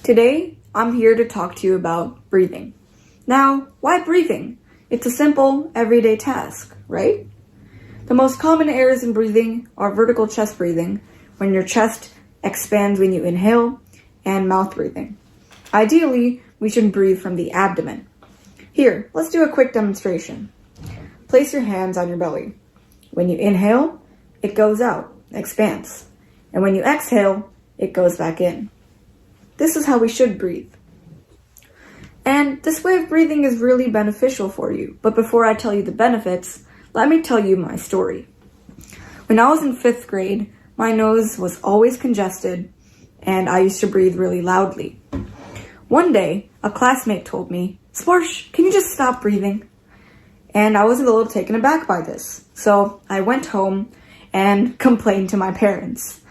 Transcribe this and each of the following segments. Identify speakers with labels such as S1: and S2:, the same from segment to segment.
S1: Today, I'm here to talk to you about breathing. Now, why breathing? It's a simple, everyday task, right? The most common errors in breathing are vertical chest breathing, when your chest expands when you inhale, and mouth breathing. Ideally, we should breathe from the abdomen. Here, let's do a quick demonstration. Place your hands on your belly. When you inhale, it goes out, expands. And when you exhale, it goes back in. This is how we should breathe. And this way of breathing is really beneficial for you. But before I tell you the benefits, let me tell you my story. When I was in 5th grade, my nose was always congested and I used to breathe really loudly. One day, a classmate told me, "Sparsh, can you just stop breathing?" And I was a little taken aback by this. So I went home and complained to my parents.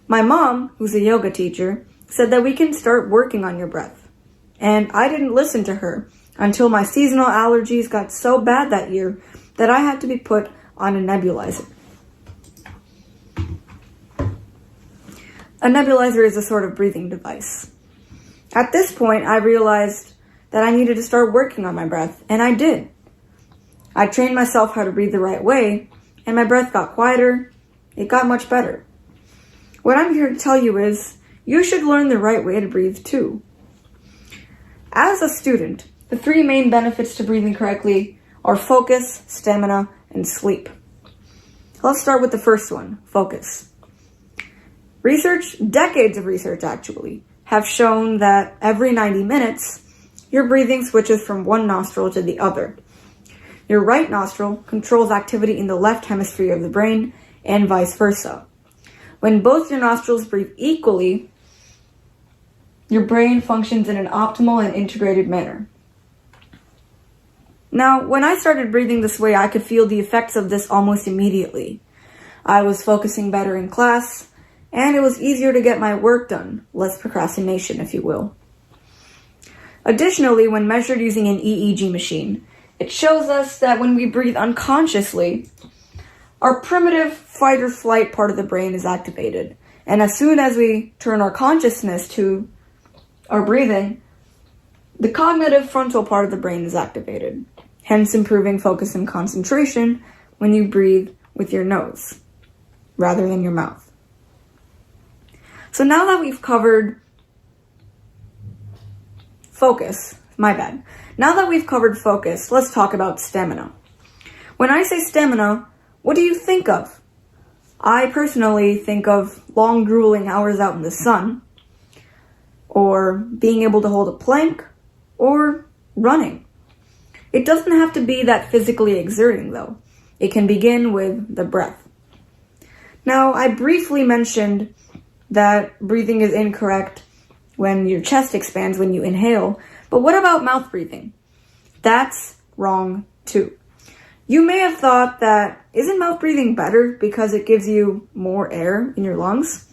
S1: My mom, who's a yoga teacher, said that we can start working on your breath. And I didn't listen to her until my seasonal allergies got so bad that year that I had to be put on a nebulizer. A nebulizer is a sort of breathing device. At this point, I realized that I needed to start working on my breath, and I did. I trained myself how to breathe the right way, and my breath got quieter. It got much better. What I'm here to tell you is, you should learn the right way to breathe too. As a student, the 3 main benefits to breathing correctly are focus, stamina, and sleep. Let's start with the first one, focus. Decades of research actually, have shown that every 90 minutes, your breathing switches from one nostril to the other. Your right nostril controls activity in the left hemisphere of the brain and vice versa. When both your nostrils breathe equally, your brain functions in an optimal and integrated manner. Now, when I started breathing this way, I could feel the effects of this almost immediately. I was focusing better in class, and it was easier to get my work done, less procrastination, if you will. Additionally, when measured using an EEG machine, it shows us that when we breathe unconsciously, our primitive fight or flight part of the brain is activated. And as soon as we turn our consciousness to our breathing, the cognitive frontal part of the brain is activated, hence improving focus and concentration when you breathe with your nose rather than your mouth. So now that we've covered focus, Now that we've covered focus, let's talk about stamina. When I say stamina, what do you think of? I personally think of long grueling hours out in the sun, or being able to hold a plank, or running. It doesn't have to be that physically exerting though. It can begin with the breath. Now, I briefly mentioned that breathing is incorrect when your chest expands when you inhale, but what about mouth breathing? That's wrong too. You may have thought that, isn't mouth breathing better because it gives you more air in your lungs?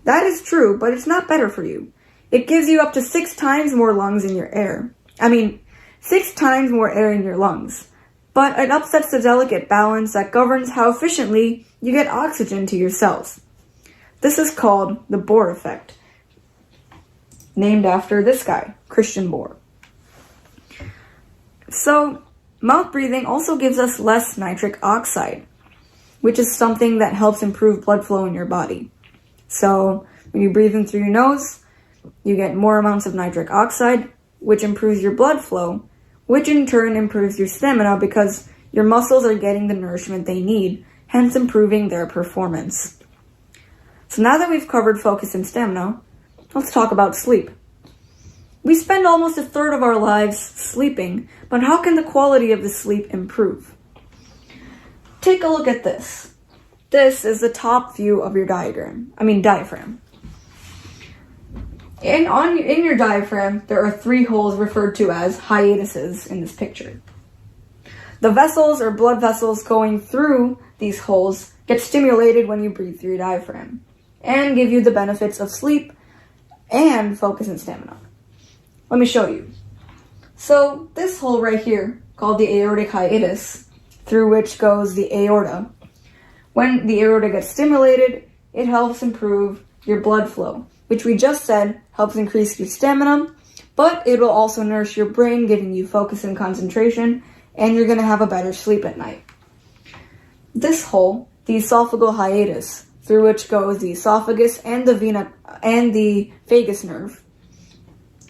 S1: That is true, but it's not better for you. It gives you up to 6 times more lungs in your air. 6 times more air in your lungs. But it upsets the delicate balance that governs how efficiently you get oxygen to your cells. This is called the Bohr effect, named after this guy, Christian Bohr. So, mouth breathing also gives us less nitric oxide, which is something that helps improve blood flow in your body. So, when you breathe in through your nose, you get more amounts of nitric oxide, which improves your blood flow, which in turn improves your stamina because your muscles are getting the nourishment they need, hence improving their performance. So now that we've covered focus and stamina, let's talk about sleep. We spend almost 1/3 of our lives sleeping, but how can the quality of the sleep improve? Take a look at this. This is the top view of your diaphragm. In your diaphragm, there are 3 holes referred to as hiatuses in this picture. The vessels or blood vessels going through these holes get stimulated when you breathe through your diaphragm and give you the benefits of sleep and focus and stamina. Let me show you. So this hole right here, called the aortic hiatus, through which goes the aorta, when the aorta gets stimulated, it helps improve your blood flow. which we just said helps increase your stamina, but it will also nourish your brain, giving you focus and concentration, and you're going to have a better sleep at night. This hole, the esophageal hiatus, through which goes the esophagus and the vagus nerve.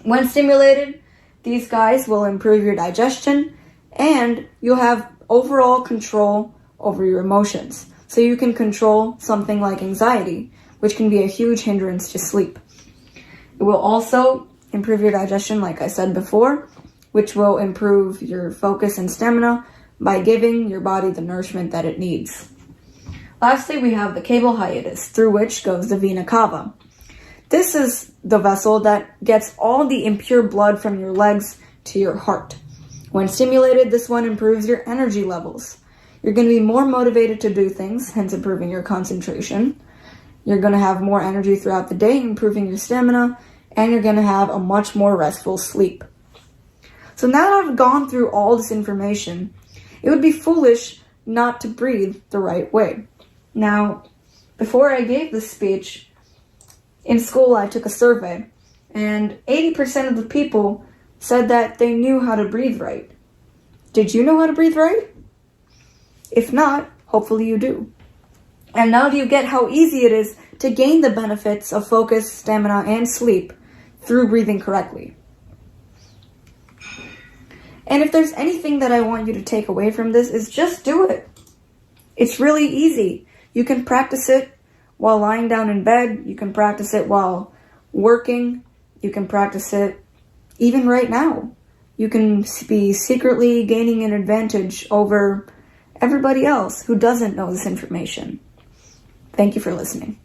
S1: When stimulated, these guys will improve your digestion, and you'll have overall control over your emotions. So you can control something like anxiety, which can be a huge hindrance to sleep. It will also improve your digestion, like I said before, which will improve your focus and stamina by giving your body the nourishment that it needs. Lastly, we have the caval hiatus, through which goes the vena cava. This is the vessel that gets all the impure blood from your legs to your heart. When stimulated, this one improves your energy levels. You're going to be more motivated to do things, hence improving your concentration. You're going to have more energy throughout the day, improving your stamina, and you're going to have a much more restful sleep. So now that I've gone through all this information, it would be foolish not to breathe the right way. Now, before I gave this speech, in school I took a survey, and 80% of the people said that they knew how to breathe right. Did you know how to breathe right? If not, hopefully you do. And now do you get how easy it is to gain the benefits of focus, stamina, and sleep through breathing correctly? And if there's anything that I want you to take away from this, is just do it. It's really easy. You can practice it while lying down in bed. You can practice it while working. You can practice it even right now. You can be secretly gaining an advantage over everybody else who doesn't know this information. Thank you for listening.